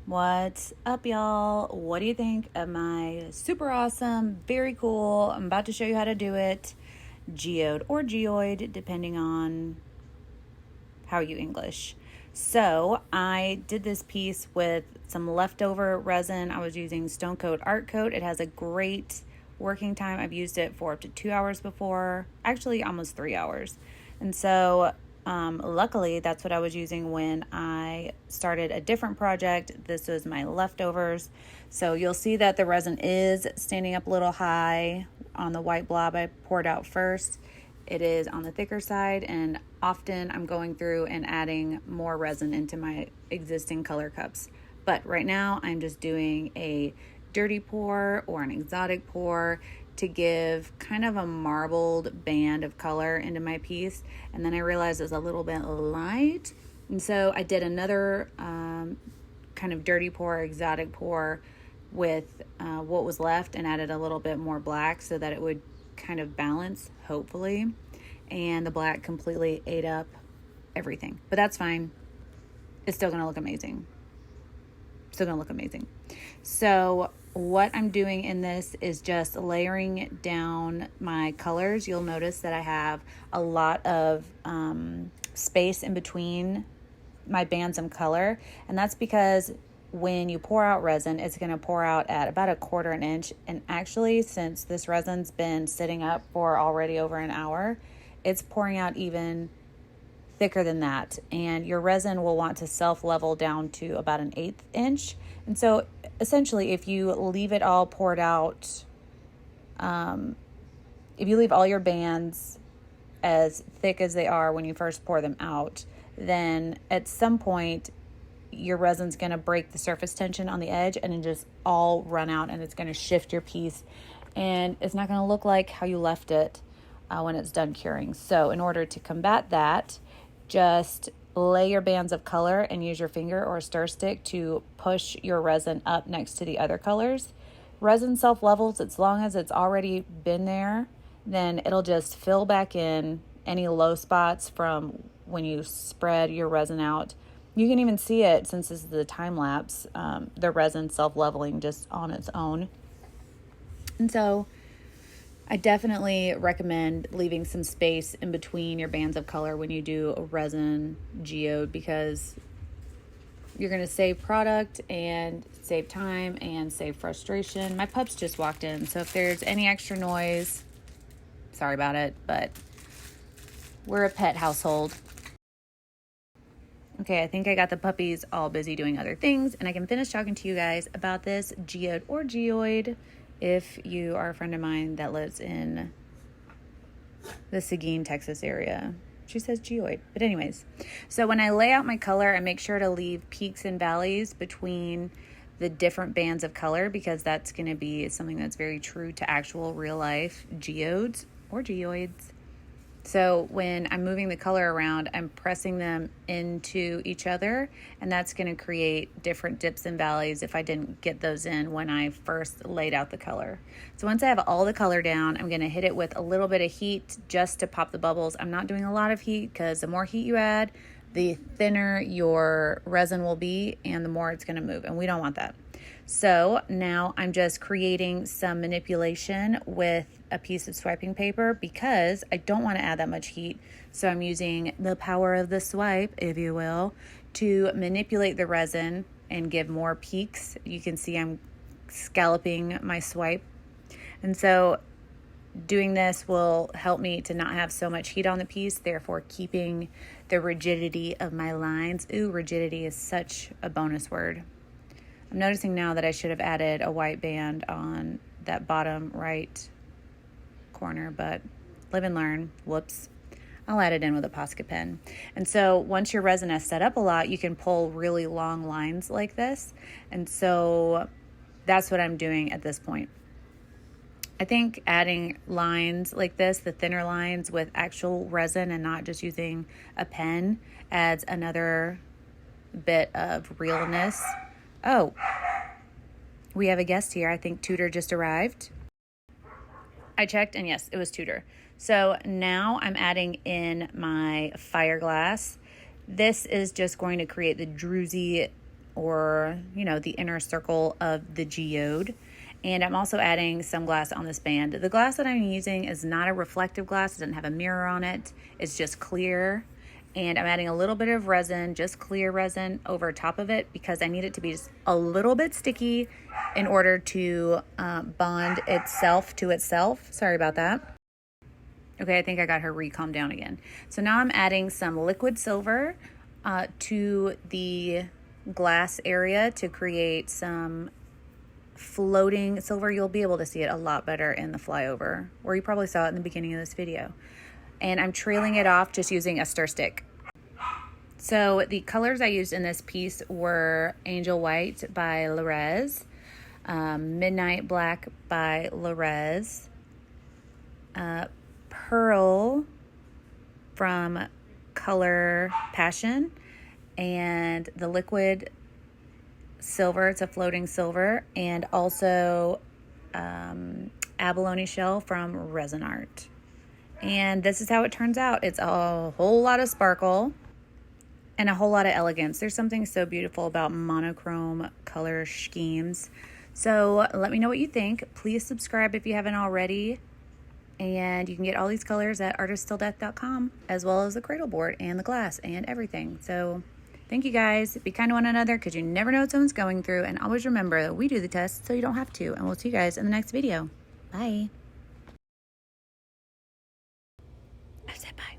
What's up, y'all? What do you think of my super awesome, very cool, I'm about to show you how to do it, geode or geoid, depending on how you English. So I did this piece with some leftover resin. I was using Stone Coat Art Coat. It has a great working time. I've used it for up to 2 hours before, actually almost 3 hours. And so luckily, that's what I was using when I started a different project. This was my leftovers. So you'll see that the resin is standing up a little high on the white blob I poured out first. It is on the thicker side, and often I'm going through and adding more resin into my existing color cups. But right now I'm just doing a dirty pour or an exotic pour to give kind of a marbled band of color into my piece. And then I realized it was a little bit light. And so I did another kind of dirty pour, exotic pour with what was left and added a little bit more black so that it would kind of balance, hopefully. And the black completely ate up everything. But that's fine. It's still going to look amazing. So what I'm doing in this is just layering down my colors. You'll notice that I have a lot of space in between my bands of color, and that's because when you pour out resin, it's going to pour out at about 1/4 inch. And actually, since this resin's been sitting up for already over an hour, it's pouring out even thicker than that. And your resin will want to self-level down to about 1/8 inch. And so essentially, if you leave it all poured out, if you leave all your bands as thick as they are when you first pour them out, then at some point your resin's going to break the surface tension on the edge and then just all run out, and it's going to shift your piece, and it's not going to look like how you left it when it's done curing. So in order to combat that, just lay your bands of color and use your finger or a stir stick to push your resin up next to the other colors. Resin self-levels as long as it's already been there, then it'll just fill back in any low spots from when you spread your resin out. You can even see it, since this is the time lapse, the resin self-leveling just on its own. And so I definitely recommend leaving some space in between your bands of color when you do a resin geode, because you're going to save product and save time and save frustration. My pups just walked in, so if there's any extra noise, sorry about it, but we're a pet household. Okay, I think I got the puppies all busy doing other things, and I can finish talking to you guys about this geode or geoid if you are a friend of mine that lives in the Seguin, Texas area. She says geoid. But anyways, so when I lay out my color, I make sure to leave peaks and valleys between the different bands of color, because that's going to be something that's very true to actual real life geodes or geoids. So when I'm moving the color around, I'm pressing them into each other, and that's going to create different dips and valleys if I didn't get those in when I first laid out the color. So once I have all the color down, I'm going to hit it with a little bit of heat just to pop the bubbles. I'm not doing a lot of heat, because the more heat you add, the thinner your resin will be and the more it's going to move, and we don't want that. So now I'm just creating some manipulation with a piece of swiping paper, because I don't want to add that much heat. So I'm using the power of the swipe, if you will, to manipulate the resin and give more peaks. You can see I'm scalloping my swipe. And so doing this will help me to not have so much heat on the piece, therefore keeping the rigidity of my lines. Ooh, rigidity is such a bonus word. I'm noticing now that I should have added a white band on that bottom right corner, but live and learn. Whoops. I'll add it in with a Posca pen. And so once your resin has set up a lot, you can pull really long lines like this. And so that's what I'm doing at this point. I think adding lines like this, the thinner lines with actual resin and not just using a pen, adds another bit of realness. Oh, we have a guest here. I think Tudor just arrived. I checked, and yes, it was Tudor. So now I'm adding in my fire glass. This is just going to create the druzy or, you know, the inner circle of the geode. And I'm also adding some glass on this band. The glass that I'm using is not a reflective glass. It doesn't have a mirror on it. It's just clear. And I'm adding a little bit of resin, just clear resin, over top of it because I need it to be just a little bit sticky in order to bond itself to itself. Sorry about that. Okay, I think I got her calmed down again. So now I'm adding some liquid silver to the glass area to create some floating silver. You'll be able to see it a lot better in the flyover, or you probably saw it in the beginning of this video. And I'm trailing it off just using a stir stick. So the colors I used in this piece were Angel White by Lorez, Midnight Black by Lorez, Pearl from Color Passion, and the liquid silver, it's a floating silver, and also abalone shell from Resin Art. And this is how it turns out. It's a whole lot of sparkle and a whole lot of elegance. There's something so beautiful about monochrome color schemes. So let me know what you think. Please subscribe if you haven't already. And you can get all these colors at artisttilldeath.com, as well as the cradle board and the glass and everything. So thank you guys. Be kind to one another because you never know what someone's going through. And always remember that we do the test so you don't have to. And we'll see you guys in the next video. Bye. I said bye.